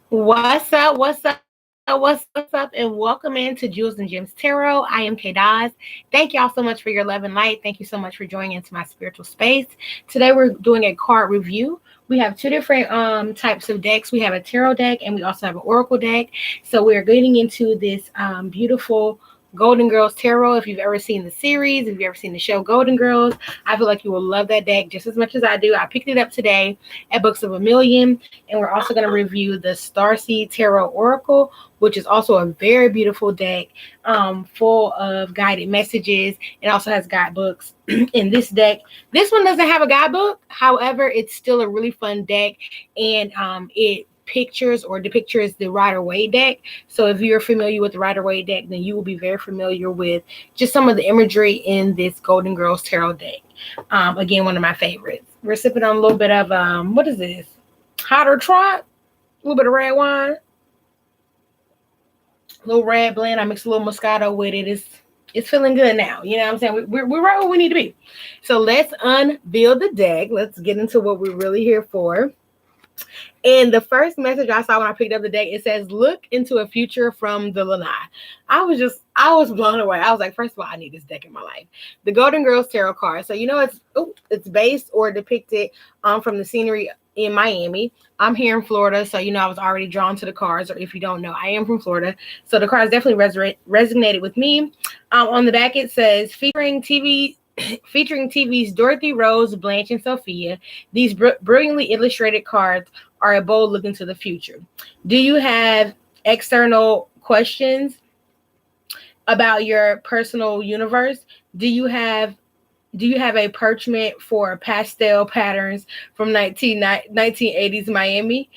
What's up? What's up? And welcome into Jewels and Gems Tarot. I am K Daz. Thank y'all so much for your love and light. Thank you so much for joining into my spiritual space. Today we're doing a card review. We have two different types of decks. We have a tarot deck and we also have an oracle deck. So we're getting into this beautiful Golden Girls Tarot. If you've ever seen the series, if you've ever seen the show Golden Girls, I feel like you will love that deck just as much as I do. I picked it up today at Books of a Million. And we're also going to review the Starseed Tarot Oracle, which is also a very beautiful deck full of guided messages. It also has guidebooks in this deck. This one doesn't have a guidebook. However, it's still a really fun deck. And it pictures or depictures the Rider-Waite deck. So if you're familiar with the Rider-Waite deck, then you will be very familiar with just some of the imagery in this Golden Girls Tarot deck. Again, one of my favorites. We're sipping on a little bit of, what is this? Hotter Trot, a little bit of red wine, a little red blend. I mixed a little Moscato with it. It's feeling good now. You know what I'm saying? We're right where we need to be. So let's unveil the deck. Let's get into what we're really here for. And the first message I saw when I picked up the deck, it says, look into a future from the lanai. I was blown away. I was like, first of all, I need this deck in my life. The Golden Girls Tarot card. So, it's based or depicted from the scenery in Miami. I'm here in Florida. So, I was already drawn to the cards. Or if you don't know, I am from Florida. So the cards definitely resonated with me. On the back, it says, featuring TV's Dorothy, Rose, Blanche, and Sophia. These brilliantly illustrated cards are a bold look into the future. Do you have external questions about your personal universe? Do you have a parchment for pastel patterns from 1980s Miami?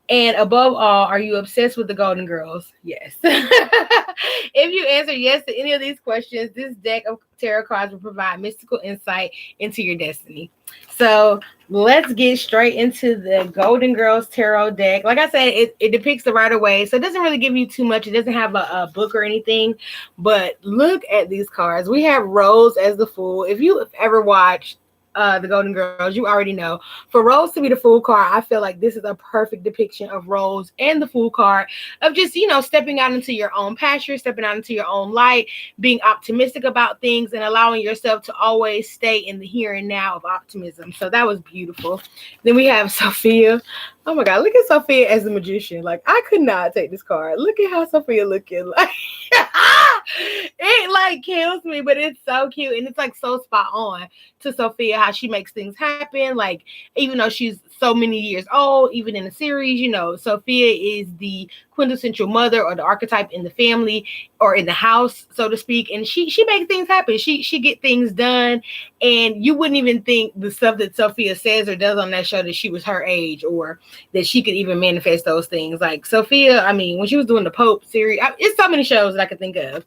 And above all, are you obsessed with the Golden Girls? Yes. If you answer yes to any of these questions, this deck of tarot cards will provide mystical insight into your destiny. So let's get straight into the Golden Girls Tarot deck. Like I said, it depicts the Rider-Waite, so it doesn't really give you too much. It doesn't have a book or anything, but look at these cards. We have Rose as the Fool. If you have ever watched the Golden Girls, you already know. For Rose to be the Fool card, I feel like this is a perfect depiction of Rose and the Fool card of just, stepping out into your own pasture, stepping out into your own light, being optimistic about things, and allowing yourself to always stay in the here and now of optimism. So that was beautiful. Then we have Sophia. Oh my God, look at Sophia as the magician. Like, I could not take this card. Look at how Sophia looking. Like, it like kills me, but it's so cute. And it's like so spot on to Sophia, how she makes things happen. Like, even though she's so many years old, even in the series, Sophia is the quintessential mother or the archetype in the family or in the house, so to speak. And she makes things happen. She get things done. And you wouldn't even think the stuff that Sophia says or does on that show that she was her age or that she could even manifest those things. Like Sophia, I mean, when she was doing the Pope series, it's so many shows that I could think of.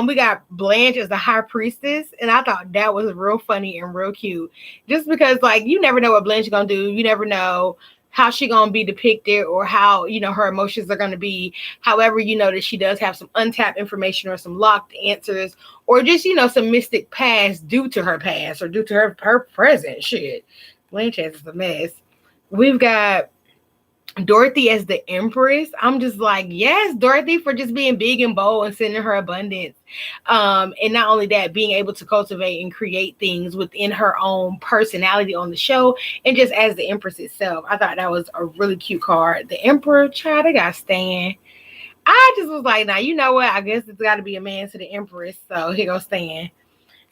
We got Blanche as the High Priestess, and I thought that was real funny and real cute. Just because, like, you never know what Blanche is gonna do. You never know how she gonna be depicted or how her emotions are gonna be. However, that she does have some untapped information or some locked answers, or just some mystic past due to her past or due to her present. Shit, Blanche is a mess. We've got Dorothy as the Empress. I'm just like, yes, Dorothy, for just being big and bold and sending her abundance. And not only that, being able to cultivate and create things within her own personality on the show and just as the Empress itself. I thought that was a really cute card. The Emperor, child, they got Stan. I just was like, now, you know what? I guess it's got to be a man to the Empress. So here goes Stan.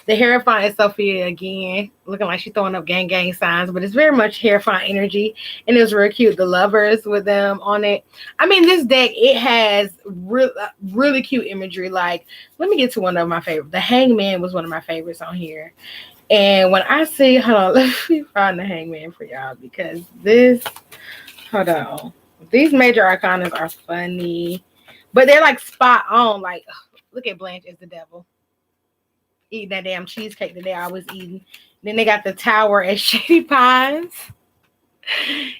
The Hierophant is Sophia again, looking like she's throwing up gang signs, but it's very much Hierophant energy, and it was real cute. The lovers with them on it. I mean, this deck, it has really cute imagery. Like, let me get to one of my favorites. The Hangman was one of my favorites on here. And when I see, hold on, let me find the Hangman for y'all because hold on. These major arcanas are funny, but they're like spot on. Like, look at Blanche as the devil. Eating that damn cheesecake that they always eating. Then they got the tower at Shady Pines.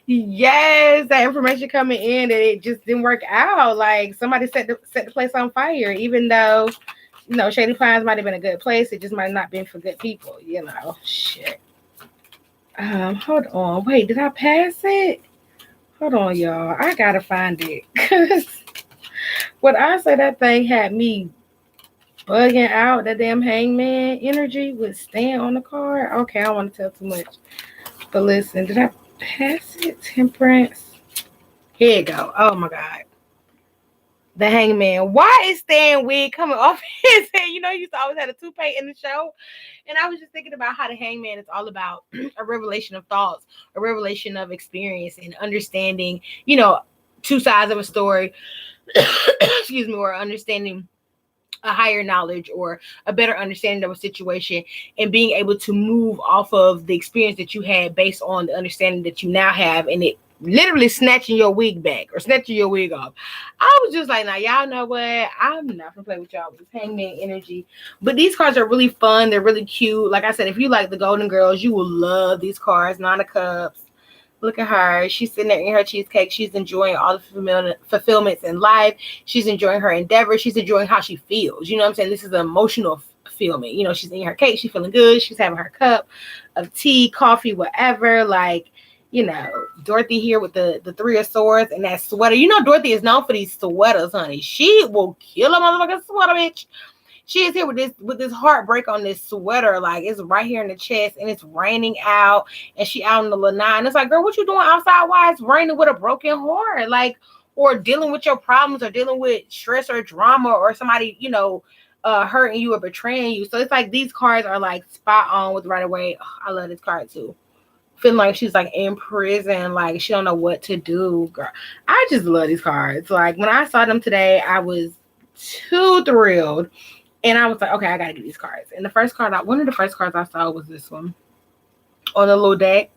Yes, that information coming in that it just didn't work out. Like somebody set the place on fire, even though Shady Pines might have been a good place. It just might not been for good people. Shit. Hold on. Wait, did I pass it? Hold on, y'all. I gotta find it. Cause when I say that thing had me bugging out, that damn hangman energy was staying on the card. Okay, I don't want to tell too much. But listen, did I pass it? Temperance. Here you go. Oh my God. The hangman. Why is Stan wig coming off his head? You know, he used to always have a toupee in the show. And I was just thinking about how the hangman is all about a revelation of thoughts, a revelation of experience and understanding, you know, two sides of a story, excuse me, or understanding a higher knowledge or a better understanding of a situation and being able to move off of the experience that you had based on the understanding that you now have and it literally snatching your wig back or snatching your wig off. I was just like, now y'all know what? I'm not gonna play with y'all with this hangman energy. But these cards are really fun. They're really cute. Like I said, if you like the Golden Girls, you will love these cards. Nine of Cups. Look at her. She's sitting there in her cheesecake. She's enjoying all the fulfillments in life. She's enjoying her endeavor. She's enjoying how she feels. You know what I'm saying? This is an emotional fulfillment. You know, she's eating her cake. She's feeling good. She's having her cup of tea, coffee, whatever. Like, you know, Dorothy here with the Three of Swords and that sweater. You know, Dorothy is known for these sweaters, honey. She will kill a motherfucking sweater, bitch. She is here with this heartbreak on this sweater, like it's right here in the chest, and it's raining out, and she out in the lanai. And it's like, girl, what you doing outside? Why it's raining with a broken heart? Like, or dealing with your problems, or dealing with stress or drama, or somebody, you know, hurting you or betraying you. So it's like these cards are like spot on with right away. Oh, I love this card too. Feeling like she's like in prison, like she don't know what to do. Girl, I just love these cards. Like when I saw them today, I was too thrilled. And I was like, okay, I gotta get these cards. And the first card, one of the first cards I saw was this one on the little deck.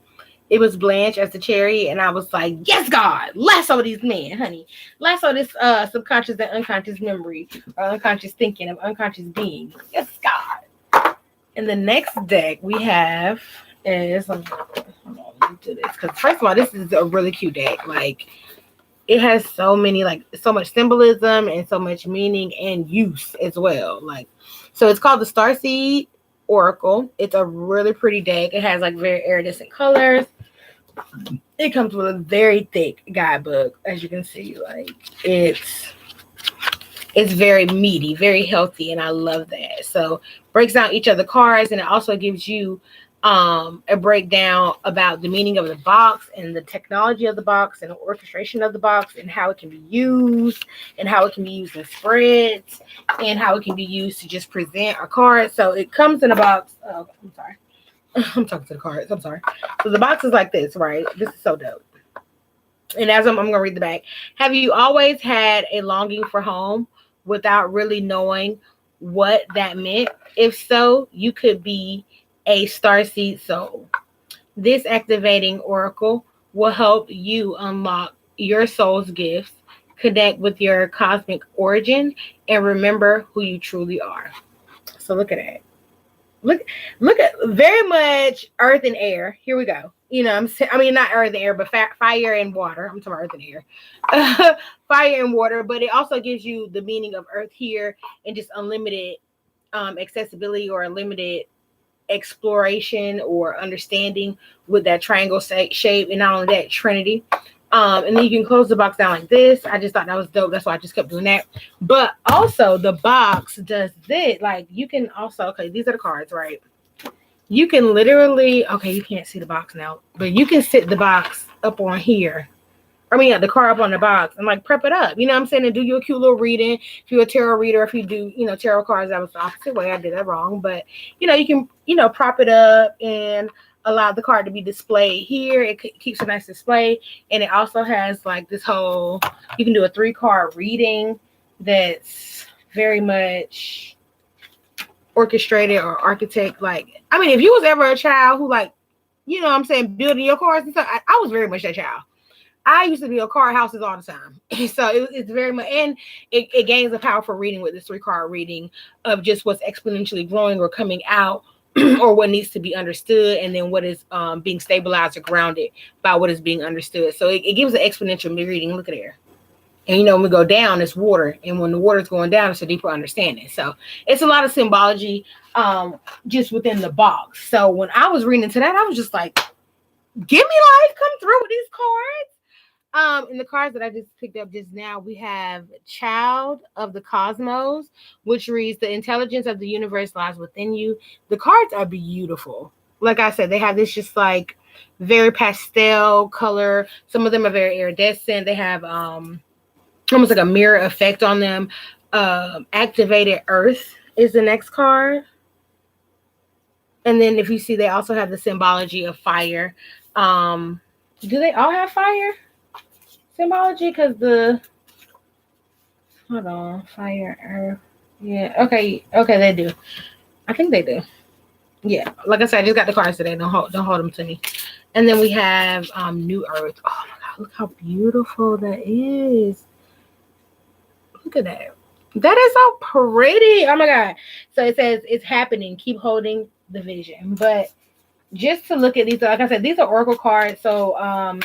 It was Blanche as the Chariot, and I was like, yes, God, lasso these men, honey. Lasso this subconscious and unconscious memory, or unconscious thinking of unconscious being. Yes, God. And the next deck we have is, hold on, let me do this. Because first of all, this is a really cute deck. Like, it has so many, like, so much symbolism and so much meaning and use as well. Like, so it's called the Starseed Oracle. It's a really pretty deck. It has like very iridescent colors. It comes with a very thick guidebook, as you can see. Like, it's very meaty, very healthy, and I love that. So breaks down each of the cards, and it also gives you a breakdown about the meaning of the box and the technology of the box and the orchestration of the box and how it can be used and how it can be used in spreads and how it can be used to just present a card. So it comes in a box. Oh, I'm sorry. I'm talking to the cards. I'm sorry. So the box is like this, right? This is so dope. And as I'm going to read the back. Have you always had a longing for home without really knowing what that meant? If so, you could be a starseed soul. This activating oracle will help you unlock your soul's gifts, connect with your cosmic origin, and remember who you truly are. So look at that. Look at very much earth and air. Here we go. You know, I mean, not earth and air, but fire and water. I'm talking about earth and air. Fire and water, but it also gives you the meaning of earth here and just unlimited accessibility or unlimited exploration or understanding with that triangle shape, and not only that, Trinity. And then you can close the box down like this. I just thought that was dope. That's why I just kept doing that. But also the box does this. Like, you can also, okay, these are the cards, right? You can literally, okay, you can't see the box now, but you can sit the box up on here. I mean, the card up on the box and like prep it up. You know what I'm saying? And do you a cute little reading. If you're a tarot reader, if you do, you know, tarot cards, that was the opposite way. I did that wrong. But, you know, you can, you know, prop it up and allow the card to be displayed here. It keeps a nice display. And it also has like this whole, you can do a 3-card reading that's very much orchestrated or architect. Like, I mean, if you was ever a child who, like, you know what I'm saying, building your cards and stuff, I was very much that child. I used to build card houses all the time. So it's very much, and it gains a powerful reading with this 3-card reading of just what's exponentially growing or coming out or what needs to be understood, and then what is being stabilized or grounded by what is being understood. So it gives an exponential reading. Look at there. And, you know, when we go down, it's water. And when the water is going down, it's a deeper understanding. So it's a lot of symbology just within the box. So when I was reading into that, I was just like, give me life, come through with these cards. In the cards that I just picked up just now, we have Child of the Cosmos, which reads, the intelligence of the universe lies within you. The cards are beautiful. Like I said, they have this just like very pastel color. Some of them are very iridescent. They have almost like a mirror effect on them. Activated Earth is the next card. And then if you see, they also have the symbology of fire. Do they all have fire symbology? Because hold on, fire, earth. Yeah, okay, they do. I think they do. Yeah, like I said, I just got the cards today. Don't hold them to me. And then we have New Earth. Oh my God, look how beautiful that is. Look at that. That is so pretty. Oh my God. So it says it's happening. Keep holding the vision. But just to look at these, like I said, these are oracle cards. So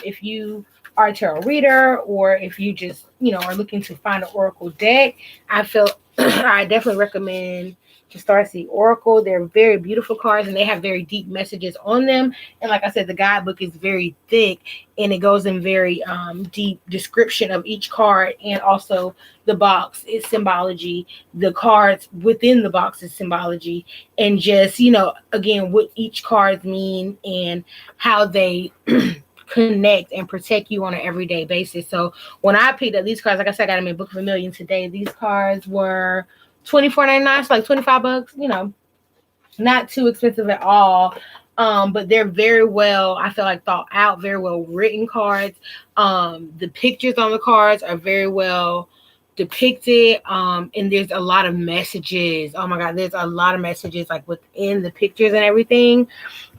if you are a tarot reader, or if you just, are looking to find an oracle deck, I feel I definitely recommend to Starseed Oracle. They're very beautiful cards, and they have very deep messages on them. And like I said, the guidebook is very thick, and it goes in very deep description of each card, and also the box is symbology. The cards within the box is symbology, and just, again, what each card mean and how they connect and protect you on an everyday basis. So when I picked up these cards, like I said, I got them in Book of a Million today. These cards were $24.99, so like $25, not too expensive at all. But they're very well, I feel like, thought out, very well written cards. The pictures on the cards are very well depicted, and there's a lot of messages. Oh my God, there's a lot of messages like within the pictures and everything.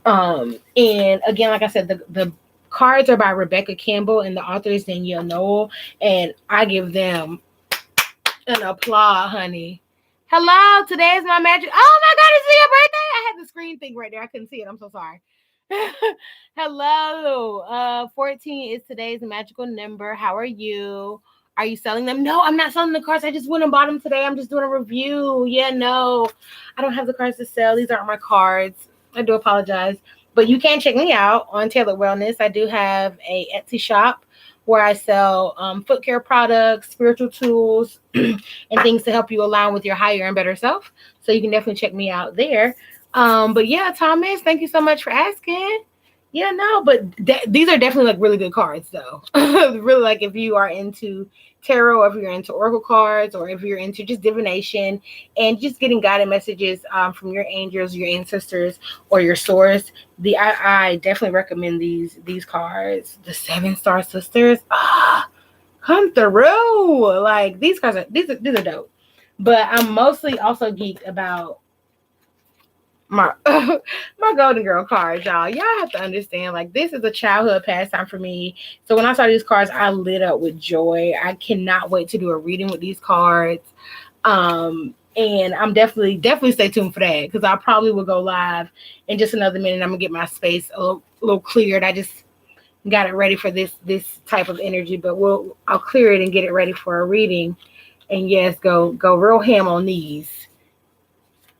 And again, like I said, the cards are by Rebecca Campbell, and the author is Danielle Noel, and I give them an applause, honey. Hello, today is my magic. Oh my God, it's your birthday. I had the screen thing right there. I couldn't see it. I'm so sorry. Hello. 14 is today's magical number. How are you? Are you selling them? No, I'm not selling the cards. I just went and bought them today. I'm just doing a review. Yeah, no, I don't have the cards to sell. These aren't my cards. I do apologize. But you can check me out on Tailored Wellness. I do have a Etsy shop where I sell foot care products, spiritual tools, and things to help you align with your higher and better self. So you can definitely check me out there. But yeah, Thomas, thank you so much for asking. Yeah, no, but these are definitely like really good cards, though. Really, like if you are into tarot, if you're into oracle cards, or if you're into just divination and just getting guided messages from your angels, your ancestors, or your source, I definitely recommend these cards. The 7-Star Sisters, come through. Like these cards these are dope. But I'm mostly also geeked about my Golden Girl cards, y'all have to understand, like, this is a childhood pastime for me. So when I saw these cards, I lit up with joy. I cannot wait to do a reading with these cards. And I'm definitely stay tuned for that, because I probably will go live in just another minute. I'm gonna get my space a little cleared. I just got it ready for this type of energy, but I'll clear it and get it ready for a reading. And yes, go real ham on these.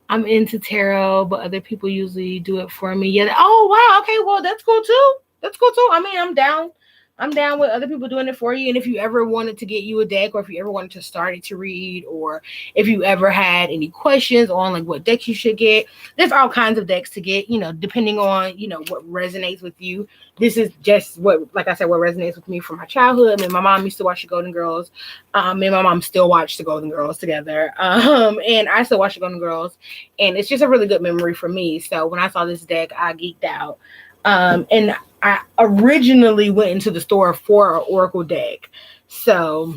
I'm into tarot, but other people usually do it for me. Yeah. Oh, wow. Okay. Well, that's cool too. I mean, I'm down with other people doing it for you. And if you ever wanted to get you a deck, or if you ever wanted to start it to read, or if you ever had any questions on like what decks you should get, there's all kinds of decks to get, depending on, what resonates with you. This is just what resonates with me from my childhood. I mean, my mom used to watch the Golden Girls. Me and my mom still watch the Golden Girls together. And I still watch the Golden Girls, and it's just a really good memory for me. So when I saw this deck, I geeked out. And I originally went into the store for an Oracle deck. So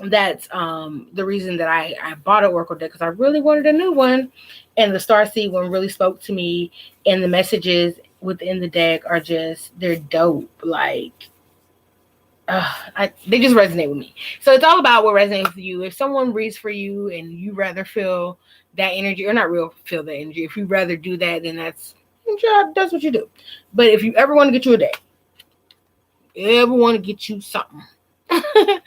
that's the reason that I bought an Oracle deck, because I really wanted a new one. And the Starseed one really spoke to me, and the messages within the deck are they're dope. Like, they just resonate with me. So it's all about what resonates with you. If someone reads for you and you rather feel that energy, or not real feel that energy, if you rather do that, then that's what you do. But if you ever want to get you a deck, ever want to get you something, the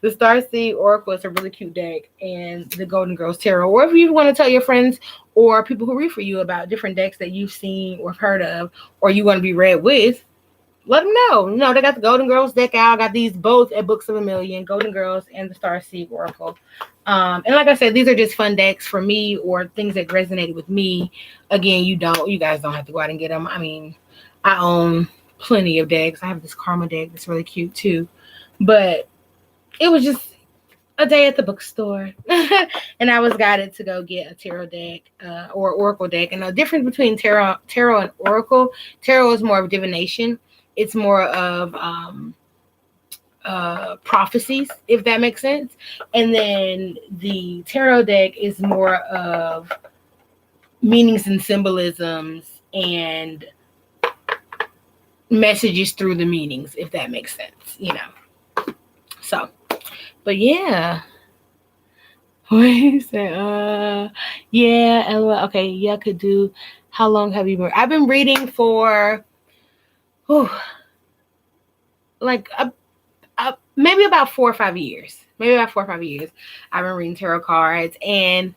Starseed Oracle is a really cute deck, and the Golden Girls Tarot. Or if you want to tell your friends or people who read for you about different decks that you've seen or heard of, or you want to be read with, let them know. You know, they got the Golden Girls deck out. I got these both at Books of a Million, Golden Girls and the Starseed Oracle. And like I said, these are just fun decks for me or things that resonated with me. Again, you guys don't have to go out and get them. I mean, I own plenty of decks. I have this Karma deck that's really cute too. But it was just a day at the bookstore. And I was guided to go get a tarot deck or oracle deck. And the difference between tarot and oracle, tarot is more of divination. It's more of prophecies, if that makes sense. And then the tarot deck is more of meanings and symbolisms and messages through the meanings, if that makes sense, you know. So, but yeah. What you say? Yeah, LOL. Okay, yeah, I could do. How long have you been? I've been reading for, like maybe about 4 or 5 years. Maybe about 4 or 5 years. I've been reading tarot cards, and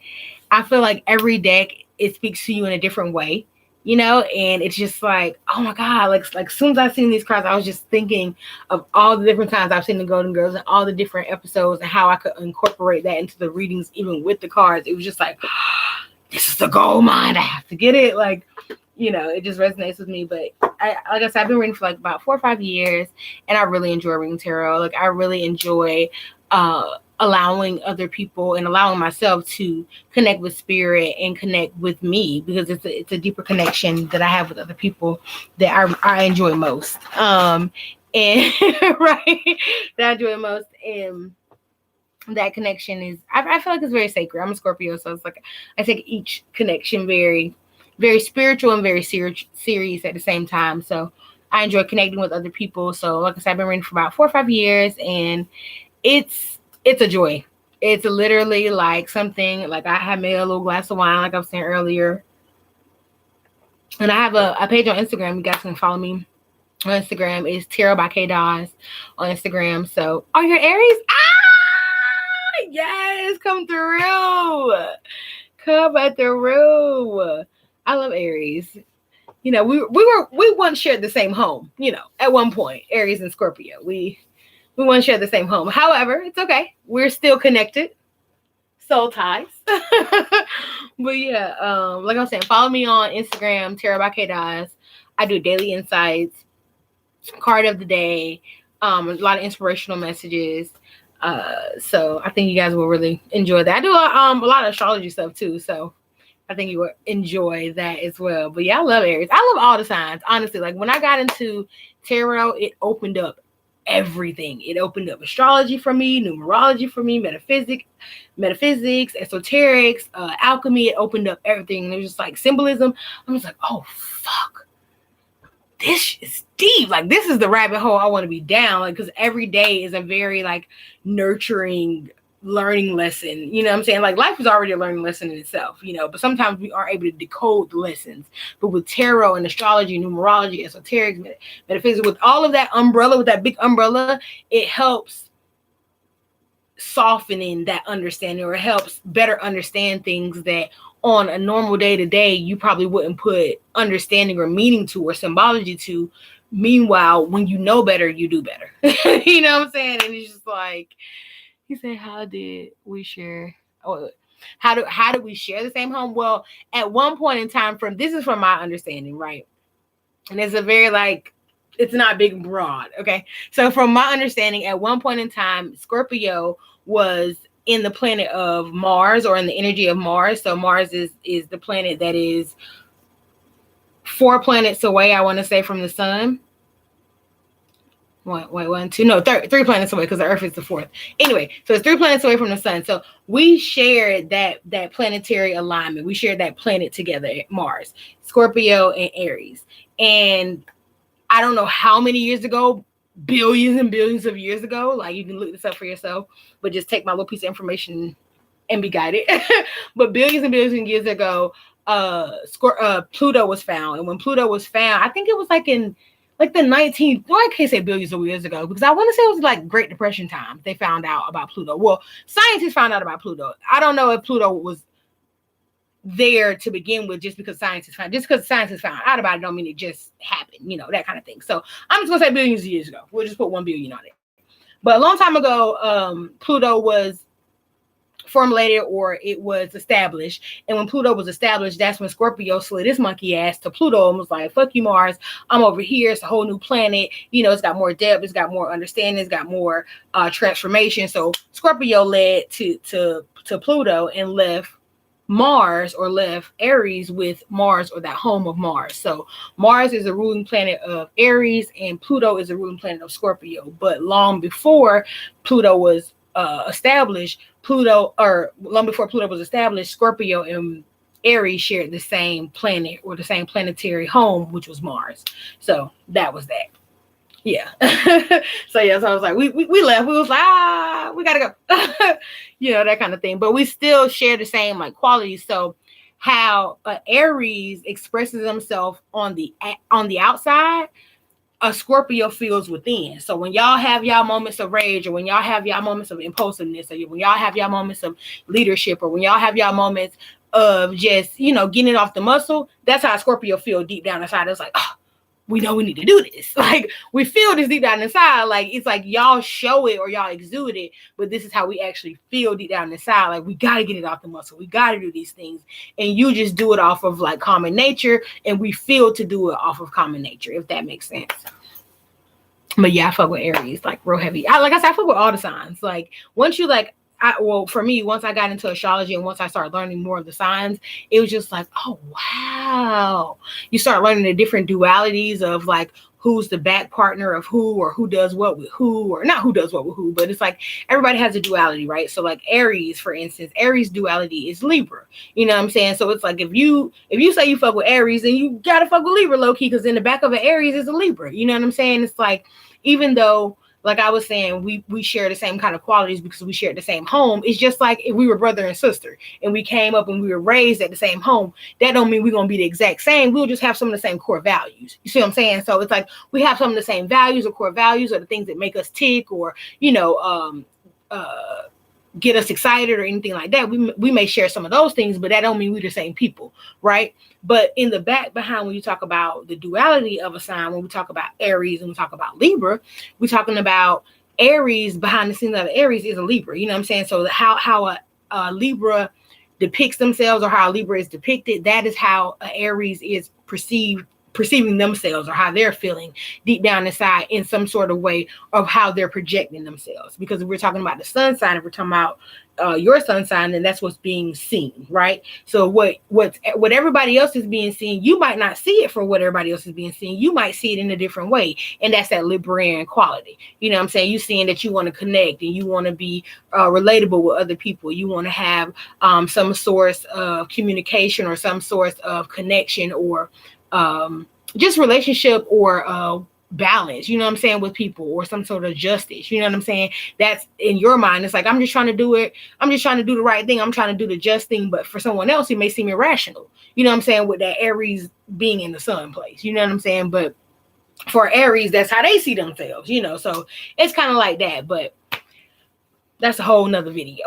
I feel like every deck, it speaks to you in a different way, you know, and it's just like, oh my God, like as soon as I seen these cards, I was just thinking of all the different times I've seen the Golden Girls and all the different episodes and how I could incorporate that into the readings, even with the cards. It was just like, this is the gold mine. I have to get it. Like, you know, it just resonates with me. But like I said, I've been reading for like about 4 or 5 years, and I really enjoy reading tarot. Like, I really enjoy allowing other people and allowing myself to connect with spirit and connect with me, because it's a deeper connection that I have with other people that I enjoy most. And right, that I enjoy most. And that connection is, I feel like it's very sacred. I'm a Scorpio, so it's like I take each connection very, very spiritual and very serious at the same time. So I enjoy connecting with other people. So like I said, I've been reading for about 4 or 5 years, and it's a joy. It's literally like something, like I had made a little glass of wine, like I was saying earlier. And I have a page on Instagram. You guys can follow me on Instagram. It's Tarot by K Dawes on Instagram. So, are your Aries? Yes, come through. Come through. I love Aries. You know, we once shared the same home, you know, at one point, Aries and Scorpio. We once shared the same home. However, it's okay. We're still connected. Soul ties. But yeah, like I was saying, follow me on Instagram, Tarot by K Dawes. I do daily insights, card of the day, a lot of inspirational messages. So I think you guys will really enjoy that. I do a lot of astrology stuff too, so I think you will enjoy that as well. But yeah, I love Aries. I love all the signs, honestly. Like, when I got into tarot, it opened up everything. It opened up astrology for me, numerology for me, metaphysics, esoterics, alchemy. It opened up everything. It was just like symbolism. I was like, oh fuck, this is deep. Like, this is the rabbit hole I want to be down. Like, because every day is a very like nurturing learning lesson. You know what I'm saying? Like, life is already a learning lesson in itself, you know, but sometimes we aren't able to decode the lessons. But with tarot and astrology, numerology, esoterics, metaphysics, with all of that umbrella, with that big umbrella, it helps softening that understanding, or it helps better understand things that on a normal day-to-day you probably wouldn't put understanding or meaning to or symbology to. Meanwhile, when you know better, you do better. You know what I'm saying? And it's just like, he said, how did we share? Oh, how do we share the same home? Well, at one point in time, this is from my understanding, right? And it's a very like, it's not big and broad, okay? So from my understanding, at one point in time, Scorpio was in the planet of Mars, or in the energy of Mars. So Mars is the planet that is 4 planets away, I want to say, from the sun. 3 planets away, because the Earth is the 4th. Anyway, so it's 3 planets away from the sun. So we shared that planetary alignment. We shared that planet together, Mars, Scorpio, and Aries. And I don't know how many years ago, billions and billions of years ago, like, you can look this up for yourself, but just take my little piece of information and be guided. But billions and billions of years ago, Pluto was found. And when Pluto was found, I think it was like in like the 19th, well, I can't say billions of years ago, because I want to say it was like Great Depression time they found out about Pluto. Well, scientists found out about Pluto. I don't know if Pluto was there to begin with, just because science is found. Just because science is found out about it don't mean it just happened, that kind of thing. So I'm just gonna say billions of years ago. We'll just put 1 billion on it. But a long time ago, Pluto was formulated, or it was established. And when Pluto was established, that's when Scorpio slid his monkey ass to Pluto and was like, fuck you, Mars, I'm over here. It's a whole new planet. It's got more depth, it's got more understanding, it's got more transformation. So Scorpio led to Pluto and left Mars, or left Aries with Mars, or that home of Mars. So Mars is a ruling planet of Aries, and Pluto is a ruling planet of Scorpio. But long before Pluto was established, long before Pluto was established, Scorpio and Aries shared the same planet, or the same planetary home, which was Mars. So that was that. Yeah. So I was like, we left. We was like, we gotta go. That kind of thing. But we still share the same like qualities. So how Aries expresses himself on the outside, a Scorpio feels within. So when y'all have y'all moments of rage, or when y'all have y'all moments of impulsiveness, or when y'all have y'all moments of leadership, or when y'all have y'all moments of just, getting it off the muscle, that's how Scorpio feel deep down inside. It's like, oh, we know we need to do this. Like, we feel this deep down inside. Like, it's like y'all show it or y'all exude it, but this is how we actually feel deep down inside. Like, we got to get it off the muscle. We got to do these things. And you just do it off of like common nature, and we feel to do it off of common nature, if that makes sense. But yeah, I fuck with Aries like real heavy. Like I said, I fuck with all the signs. Like, once you like, for me, once I got into astrology and once I started learning more of the signs, it was just like, oh wow. You start learning the different dualities of like who's the back partner of who, or who does what with who, or not who does what with who, but it's like everybody has a duality, right? So like Aries, for instance, Aries duality is Libra. You know what I'm saying? So it's like if you say you fuck with Aries, then you gotta fuck with Libra low key, because in the back of an Aries is a Libra. You know what I'm saying? It's like, even though, like I was saying, we share the same kind of qualities because we shared the same home. It's just like if we were brother and sister and we came up and we were raised at the same home, that don't mean we're going to be the exact same. We'll just have some of the same core values. You see what I'm saying? So it's like we have some of the same values or core values, or the things that make us tick, or, get us excited or anything like that. We may share some of those things, but that don't mean we're the same people, right? But in the back behind, when you talk about the duality of a sign, when we talk about Aries and we talk about Libra, we're talking about Aries. Behind the scenes of Aries is a Libra. You know what I'm saying? So how a Libra depicts themselves, or how a Libra is depicted, that is how a Aries is perceiving themselves, or how they're feeling deep down inside, in some sort of way of how they're projecting themselves. Because if we're talking about the sun sign, if we're talking about your sun sign, then that's what's being seen, right? So what everybody else is being seen, you might not see it for what everybody else is being seen. You might see it in a different way, and that's that Librian quality. You know what I'm saying? You seeing that you want to connect, and you want to be relatable with other people. You want to have some source of communication, or some source of connection, or just relationship, or balance, you know what I'm saying, with people, or some sort of justice. You know what I'm saying? That's in your mind. It's like, I'm just trying to do it. I'm just trying to do the right thing. I'm trying to do the just thing. But for someone else, it may seem irrational. You know what I'm saying? With that Aries being in the sun place. You know what I'm saying? But for Aries, that's how they see themselves, so it's kind of like that. But that's a whole nother video.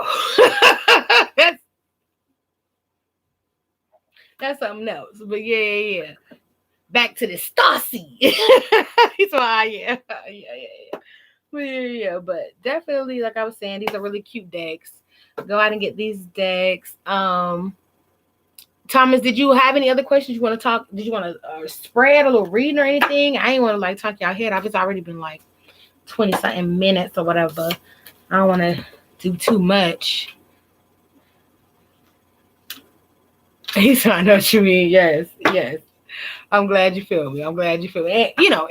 That's something else. But yeah. Back to the Stasi. So yeah. But definitely, like I was saying, these are really cute decks. Go out and get these decks. Thomas, did you have any other questions you want to talk? Did you want to spread a little reading or anything? I ain't want to like talk y'all head off. It's already been like 20 something minutes or whatever. I don't want to do too much. He's trying to know what you mean. Yes. I'm glad you feel me. And,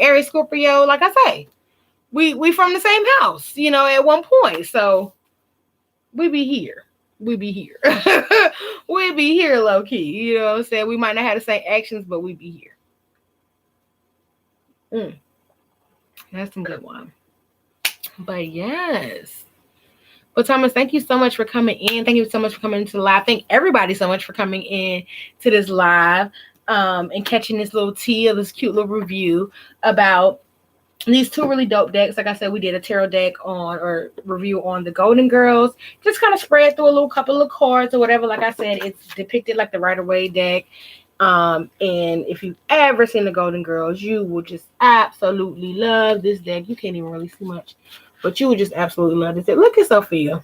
Aries, Scorpio, like I say, we from the same house, at one point. So we be here. We be here low key. You know what I'm saying? We might not have the same actions, but we be here. That's some good one. But yes. Well, Thomas, thank you so much for coming in. Thank you so much for coming into the live. Thank everybody so much for coming in to this live and catching this little tea of this cute little review about These two really dope decks. Like I said, we did a tarot deck on or review on the Golden Girls. Just kind of spread through a little couple of cards or whatever. Like I said, it's depicted like the Rider-Waite deck. And if you've ever seen the Golden Girls, you will just absolutely love this deck. You can't even really see much, but you would just absolutely love this deck. Look at Sophia.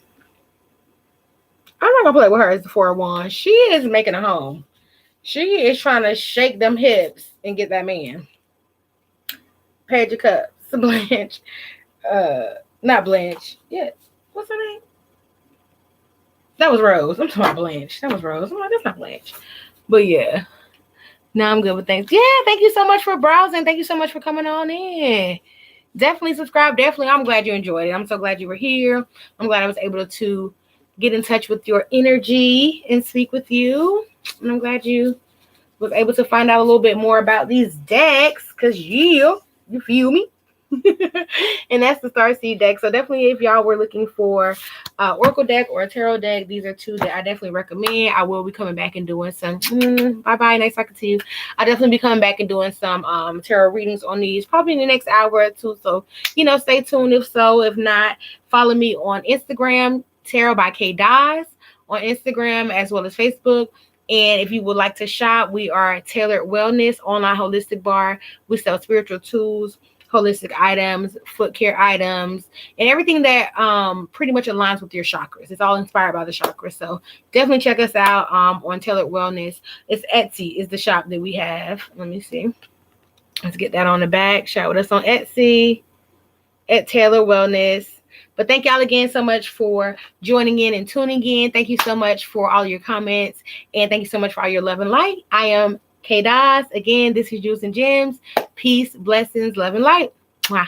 I'm not gonna play with her as the 4 of Wands. She is making a home. She is trying to shake them hips and get that man. Page of Cups. Blanche. Not Blanche. Yeah. What's her name? That was Rose. I'm talking about Blanche. That was Rose. I'm like, that's not Blanche. But yeah. Now I'm good with things. Yeah, thank you so much for browsing. Thank you so much for coming on in. Definitely subscribe. Definitely. I'm glad you enjoyed it. I'm so glad you were here. I'm glad I was able to get in touch with your energy and speak with you. And I'm glad you was able to find out a little bit more about these decks. Because you feel me? And that's the Starseed deck. So definitely, if y'all were looking for Oracle deck or a tarot deck, these are two that I definitely recommend. I will be coming back and doing some bye nice talking to you. I'll definitely be coming back and doing some tarot readings on these probably in the next hour or two. So stay tuned. If not, follow me on Instagram, Tarot by K Daz on Instagram as well as Facebook. And if you would like to shop, we are Tailored Wellness Online Holistic Bar. We sell spiritual tools, holistic items, foot care items, and everything that pretty much aligns with your chakras. It's all inspired by the chakras. So definitely check us out on Tailored Wellness. It's Etsy is the shop that we have. Let me see. Let's get that on the back. Shop with us on Etsy at Tailored Wellness. But thank y'all again so much for joining in and tuning in. Thank you so much for all your comments. And thank you so much for all your love and light. I am K Daz. Again, this is Juice and Gems. Peace, blessings, love, and light. Mwah.